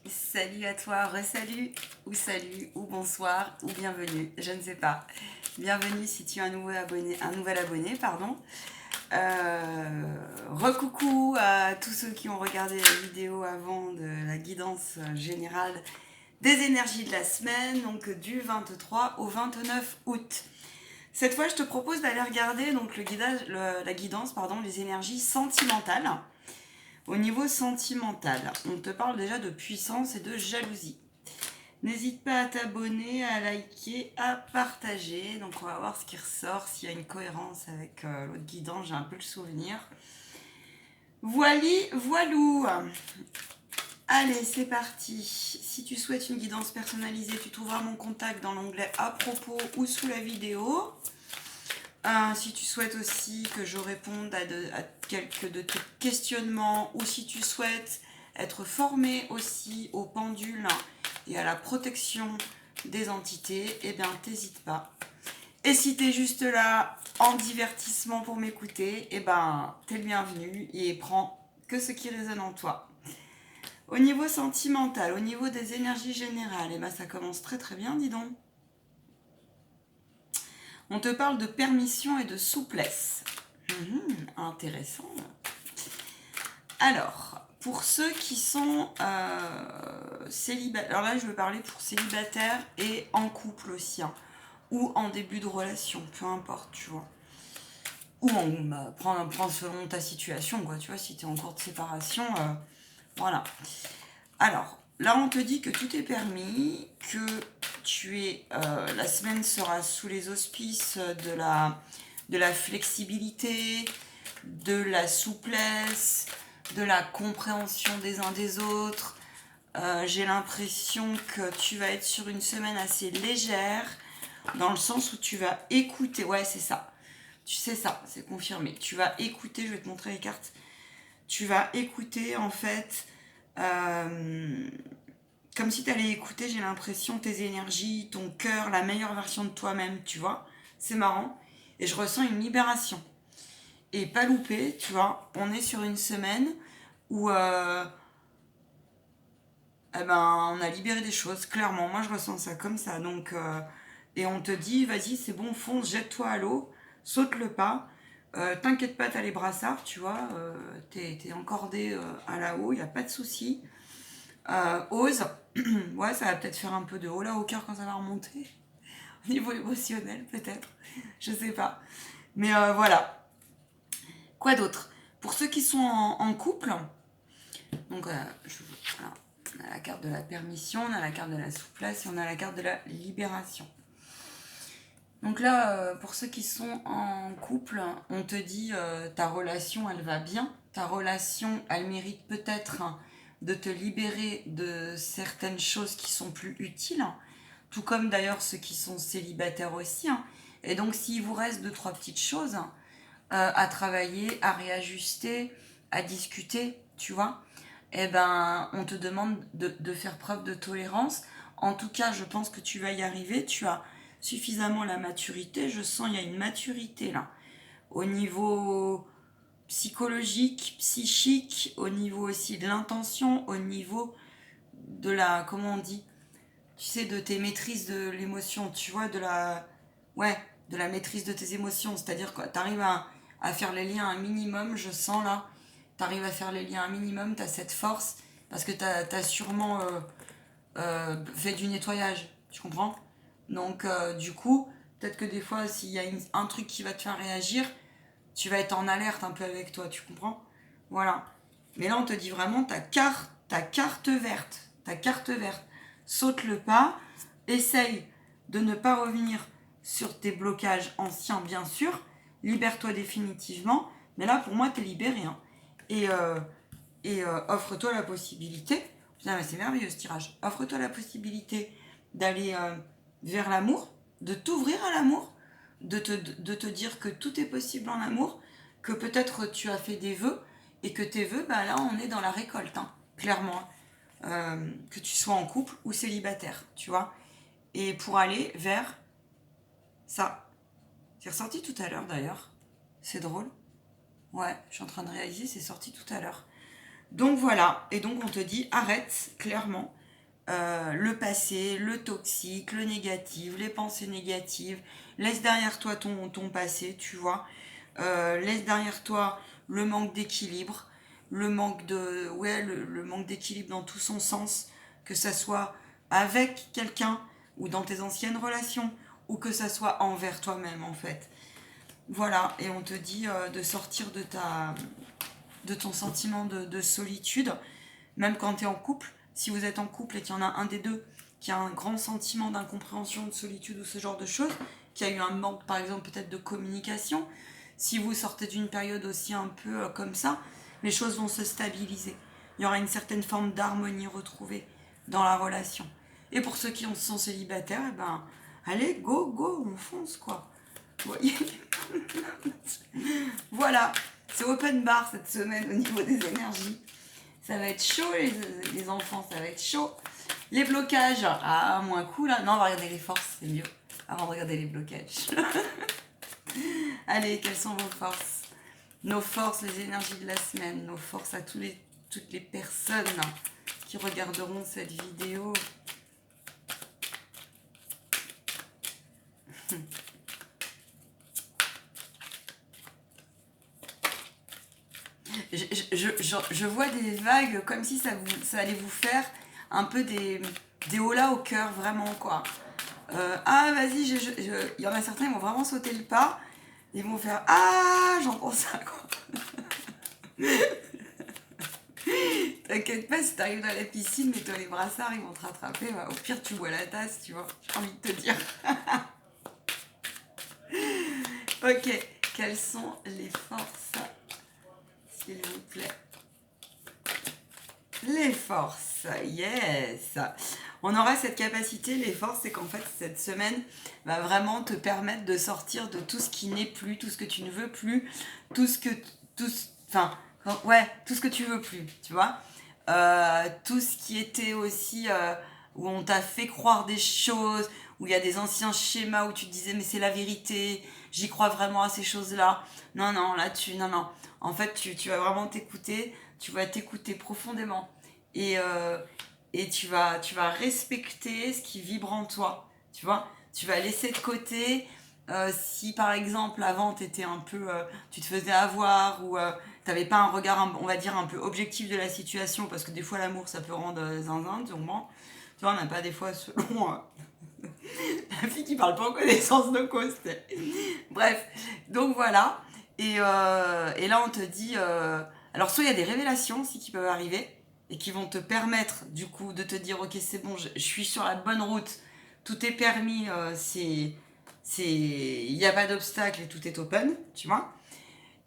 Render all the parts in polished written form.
Salut à toi, salut, ou bonsoir, ou bienvenue, je ne sais pas. Bienvenue si tu es un nouvel abonné, pardon. Recoucou à tous ceux qui ont regardé la vidéo avant de la guidance générale des énergies de la semaine, donc du 23 au 29 août. Cette fois, je te propose d'aller regarder donc la guidance, les énergies sentimentales. Au niveau sentimental, on te parle déjà de puissance et de jalousie. N'hésite pas à t'abonner, à liker, à partager. Donc on va voir ce qui ressort, s'il y a une cohérence avec l'autre guidance, j'ai un peu le souvenir. Voilou. Allez, c'est parti. Si tu souhaites une guidance personnalisée, tu trouveras mon contact dans l'onglet à propos ou sous la vidéo. Si tu souhaites aussi que je réponde à quelques de tes questionnements ou si tu souhaites être formé aussi au pendule et à la protection des entités, eh bien, t'hésites pas. Et si t'es juste là en divertissement pour m'écouter, eh ben, t'es le bienvenu et prends que ce qui résonne en toi. Au niveau sentimental, au niveau des énergies générales, eh ben, ça commence très très bien, dis donc. On te parle de permission et de souplesse. Intéressant. Alors, pour ceux qui sont célibataires, alors là je veux parler pour célibataires et en couple aussi, hein, ou en début de relation, peu importe, tu vois. Ou prends selon ta situation, quoi, tu vois, si tu es en cours de séparation, voilà. Alors, là on te dit que tout est permis, que la semaine sera sous les auspices de la flexibilité, de la souplesse, de la compréhension des uns des autres. J'ai l'impression que tu vas être sur une semaine assez légère, dans le sens où tu vas écouter. Ouais, c'est ça. Tu sais ça, c'est confirmé. Tu vas écouter, je vais te montrer les cartes. Tu vas écouter en fait, comme si tu allais écouter, j'ai l'impression, tes énergies, ton cœur, la meilleure version de toi-même, tu vois. C'est marrant. Et je ressens une libération. Et pas loupé, tu vois, on est sur une semaine où eh ben, on a libéré des choses, clairement. Moi, je ressens ça comme ça. Donc, et on te dit, vas-y, c'est bon, fonce, jette-toi à l'eau, saute le pas. T'inquiète pas, t'as les brassards, tu vois, t'es encordé à la haut, il n'y a pas de souci. Ose, ouais, ça va peut-être faire un peu de haut là au cœur quand ça va remonter. Au niveau émotionnel, peut-être, je sais pas. Mais voilà. Quoi d'autre? Pour ceux qui sont en couple, donc voilà, on a la carte de la permission, on a la carte de la souplesse et on a la carte de la libération. Donc là, pour ceux qui sont en couple, on te dit ta relation, elle va bien. Ta relation, elle mérite peut-être de te libérer de certaines choses qui sont plus utiles, tout comme d'ailleurs ceux qui sont célibataires aussi. Et donc, s'il vous reste deux, trois petites choses à travailler, à réajuster, à discuter, tu vois, eh ben, on te demande de faire preuve de tolérance. En tout cas, je pense que tu vas y arriver. Tu as suffisamment la maturité. Je sens qu'il y a une maturité là. Au niveau psychologique, psychique, au niveau aussi de l'intention, au niveau de la, comment on dit, tu sais, de tes maîtrises de l'émotion, tu vois, ouais, de la maîtrise de tes émotions. C'est-à-dire que tu arrives à faire les liens un minimum, je sens là, tu arrives à faire les liens un minimum, tu as cette force, parce que tu as sûrement fait du nettoyage, tu comprends? Donc, du coup, peut-être que des fois, s'il y a un truc qui va te faire réagir, tu vas être en alerte un peu avec toi, tu comprends? Voilà. Mais là, on te dit vraiment ta carte verte. Ta carte verte. Saute le pas. Essaye de ne pas revenir sur tes blocages anciens, bien sûr. Libère-toi définitivement. Mais là, pour moi, t'es libéré. Hein. Et, offre-toi la possibilité. Putain, mais c'est merveilleux ce tirage. Offre-toi la possibilité d'aller vers l'amour, de t'ouvrir à l'amour, de te dire que tout est possible en amour, que peut-être tu as fait des vœux et que tes vœux, bah là, on est dans la récolte, hein, clairement. Que tu sois en couple ou célibataire, tu vois. Et pour aller vers ça. C'est ressorti tout à l'heure d'ailleurs. C'est drôle. Ouais, je suis en train de réaliser, c'est sorti tout à l'heure. Donc voilà, et donc on te dit arrête clairement le passé, le toxique, le négatif, les pensées négatives, laisse derrière toi ton passé, tu vois. Laisse derrière toi le manque d'équilibre, le manque d'équilibre dans tout son sens, que ça soit avec quelqu'un ou dans tes anciennes relations, ou que ça soit envers toi-même en fait. Voilà, et on te dit de sortir de ton sentiment de solitude, même quand tu es en couple. Si vous êtes en couple et qu'il y en a un des deux qui a un grand sentiment d'incompréhension, de solitude ou ce genre de choses, qui a eu un manque par exemple peut-être de communication, si vous sortez d'une période aussi un peu comme ça, les choses vont se stabiliser. Il y aura une certaine forme d'harmonie retrouvée dans la relation. Et pour ceux qui sont célibataires, eh ben, allez, go, on fonce quoi. Vous voyez. Voilà, c'est open bar cette semaine au niveau des énergies. Ça va être chaud les enfants, ça va être chaud. Les blocages, ah moins cool là. Non, on va regarder les forces, c'est mieux. Avant de regarder les blocages. Allez, quelles sont vos forces? Nos forces, les énergies de la semaine, nos forces à toutes les personnes qui regarderont cette vidéo. Je vois des vagues comme si ça allait vous faire un peu des holas au cœur, vraiment quoi. Ah, vas-y, il y en a certains, ils vont vraiment sauter le pas. Ils vont faire ah, j'entends ça quoi. T'inquiète pas, si t'arrives dans la piscine, mets-toi les brassards, ils vont te rattraper. Au pire, tu bois la tasse, tu vois. J'ai envie de te dire. Ok, quelles sont les forces, s'il vous plaît? Les forces, yes. On aura cette capacité, les forces, c'est qu'en fait, cette semaine va vraiment te permettre de sortir de tout ce qui n'est plus, tout ce que tu ne veux plus, tout ce que... tout ce que tu veux plus, tu vois. Tout ce qui était aussi... où on t'a fait croire des choses, où il y a des anciens schémas où tu te disais mais c'est la vérité, j'y crois vraiment à ces choses-là. Non, non, non. En fait, tu vas vraiment t'écouter, tu vas t'écouter profondément et, tu vas respecter ce qui vibre en toi, tu vois. Tu vas laisser de côté si par exemple avant t'étais un peu, tu te faisais avoir ou t'avais pas un regard, on va dire, un peu objectif de la situation parce que des fois l'amour ça peut rendre zinzin, sûrement. Tu vois, on n'a pas des fois selon la fille qui parle pas en connaissance de cause. Bref, donc voilà. Et là, on te dit. Alors, soit il y a des révélations aussi qui peuvent arriver et qui vont te permettre, du coup, de te dire ok, c'est bon, je suis sur la bonne route, tout est permis, il n'y a pas d'obstacle et tout est open, tu vois.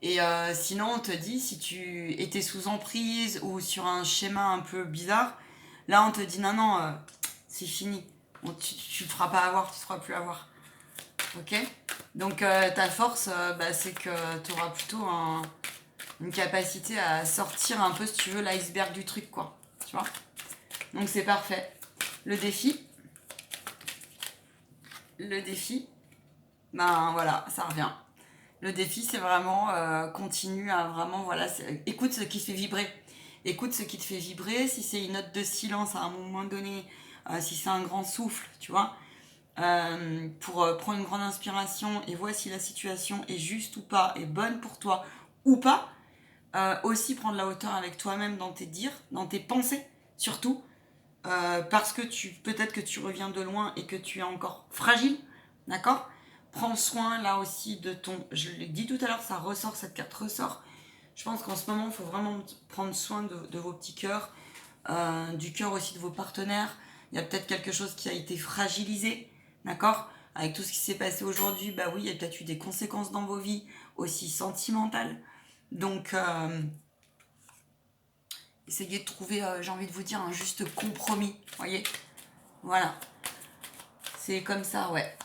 Et sinon, on te dit, si tu étais sous emprise ou sur un schéma un peu bizarre, là, on te dit non, non, c'est fini. Bon, tu ne te feras pas avoir, tu ne te feras plus avoir. Ok. Donc ta force, c'est que tu auras plutôt une capacité à sortir un peu, si tu veux, l'iceberg du truc, quoi. Tu vois. Donc c'est parfait. Le défi, ben voilà, ça revient. Le défi, c'est vraiment continue à vraiment, voilà, écoute ce qui te fait vibrer. Écoute ce qui te fait vibrer. Si c'est une note de silence à un moment donné, si c'est un grand souffle, tu vois. Pour prendre une grande inspiration et voir si la situation est juste ou pas, est bonne pour toi ou pas. Aussi prendre la hauteur avec toi-même dans tes dires, dans tes pensées surtout, parce que peut-être que tu reviens de loin et que tu es encore fragile, d'accord. Prends soin là aussi de je l'ai dit tout à l'heure, ça ressort, cette carte ressort. Je pense qu'en ce moment, il faut vraiment prendre soin de vos petits cœurs, du cœur aussi de vos partenaires. Il y a peut-être quelque chose qui a été fragilisé, d'accord. Avec tout ce qui s'est passé aujourd'hui, bah oui, il y a peut-être eu des conséquences dans vos vies, aussi sentimentales. Donc, essayez de trouver, j'ai envie de vous dire, un juste compromis, voyez. Voilà. C'est comme ça, ouais.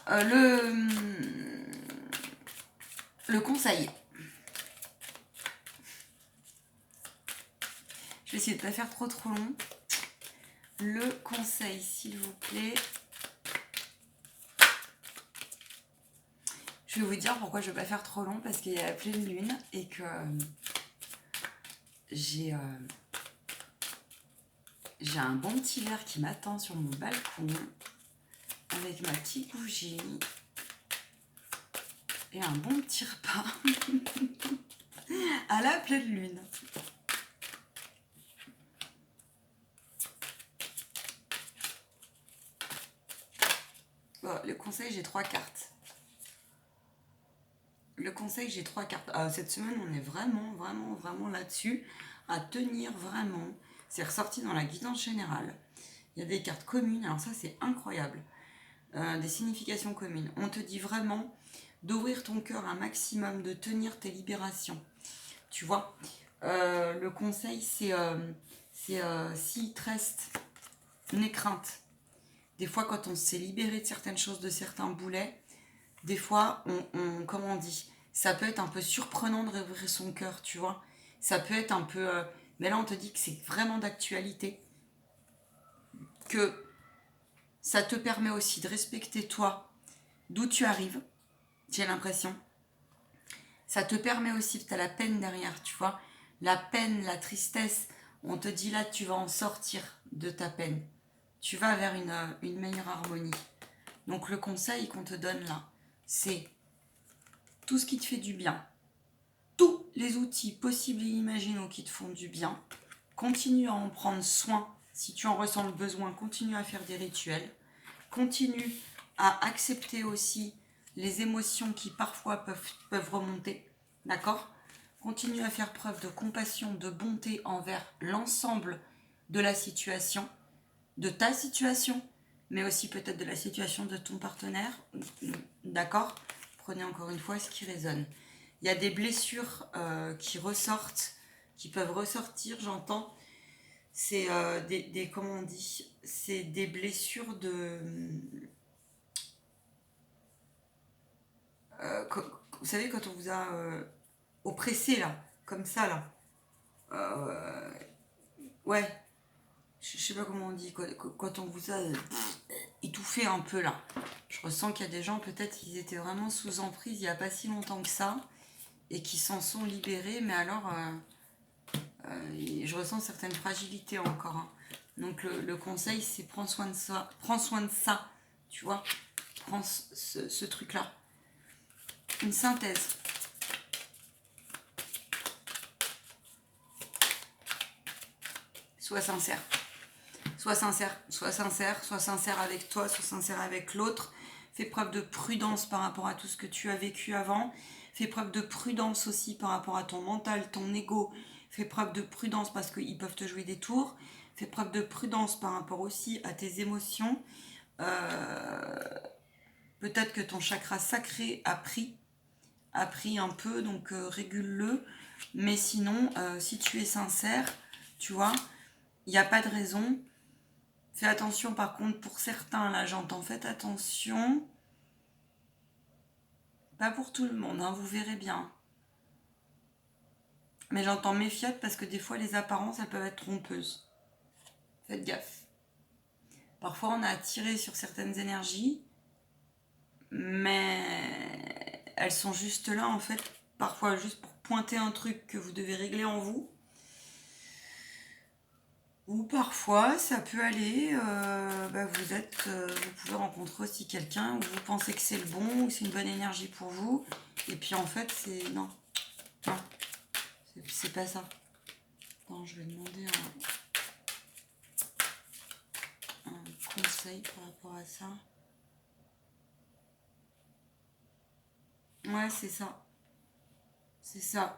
Le conseil. Je vais essayer de ne pas faire trop long. Le conseil, s'il vous plaît. Je vais vous dire pourquoi je ne vais pas faire trop long, parce qu'il y a la pleine lune et que j'ai j'ai un bon petit verre qui m'attend sur mon balcon avec ma petite bougie et un bon petit repas à la pleine lune. Bon, le conseil, j'ai 3 cartes. Le conseil, j'ai 3 cartes. Cette semaine, on est vraiment là-dessus. À tenir vraiment. C'est ressorti dans la guidance générale. Il y a des cartes communes. Alors ça, c'est incroyable. Des significations communes. On te dit vraiment d'ouvrir ton cœur un maximum, de tenir tes libérations. Tu vois, le conseil, c'est s'il te reste une crainte. Des fois, quand on s'est libéré de certaines choses, de certains boulets, des fois, comment on dit, ça peut être un peu surprenant de réouvrir son cœur, tu vois. Ça peut être un peu... mais là, on te dit que c'est vraiment d'actualité. Que ça te permet aussi de respecter toi, d'où tu arrives, j'ai l'impression. Ça te permet aussi, tu as la peine derrière, tu vois. La peine, la tristesse, on te dit là, tu vas en sortir de ta peine. Tu vas vers une meilleure harmonie. Donc le conseil qu'on te donne là, c'est tout ce qui te fait du bien. Tous les outils possibles et imaginaux qui te font du bien. Continue à en prendre soin. Si tu en ressens le besoin, continue à faire des rituels. Continue à accepter aussi les émotions qui parfois peuvent remonter. D'accord ? Continue à faire preuve de compassion, de bonté envers l'ensemble de la situation, de ta situation, mais aussi peut-être de la situation de ton partenaire. D'accord ? Prenez encore une fois ce qui résonne. Il y a des blessures qui ressortent, qui peuvent ressortir, j'entends. C'est comment on dit ? C'est des blessures de... vous savez, quand on vous a oppressé, là, comme ça, là. Ouais, je sais pas comment on dit, quand on vous a étouffé un peu, là. Je ressens qu'il y a des gens, peut-être, ils étaient vraiment sous emprise il n'y a pas si longtemps que ça, et qui s'en sont libérés, mais alors, je ressens certaines fragilités encore. Hein. Donc, le conseil, c'est prends soin de ça, tu vois. Prends ce truc-là. Une synthèse. Sois sincère. Sois sincère avec toi, sois sincère avec l'autre. Fais preuve de prudence par rapport à tout ce que tu as vécu avant. Fais preuve de prudence aussi par rapport à ton mental, ton ego. Fais preuve de prudence parce qu'ils peuvent te jouer des tours. Fais preuve de prudence par rapport aussi à tes émotions. Peut-être que ton chakra sacré a pris un peu, donc régule-le. Mais sinon, si tu es sincère, tu vois, il n'y a pas de raison. Fais attention par contre pour certains, là j'entends, faites attention. Pas pour tout le monde, hein, vous verrez bien. Mais j'entends méfiate parce que des fois les apparences, elles peuvent être trompeuses. Faites gaffe. Parfois on a attiré sur certaines énergies, mais elles sont juste là en fait, parfois juste pour pointer un truc que vous devez régler en vous. Ou parfois, ça peut aller, vous pouvez rencontrer aussi quelqu'un où vous pensez que c'est le bon, ou c'est une bonne énergie pour vous, et puis en fait, non, c'est pas ça. Attends, je vais demander un conseil par rapport à ça. Ouais, c'est ça. C'est ça.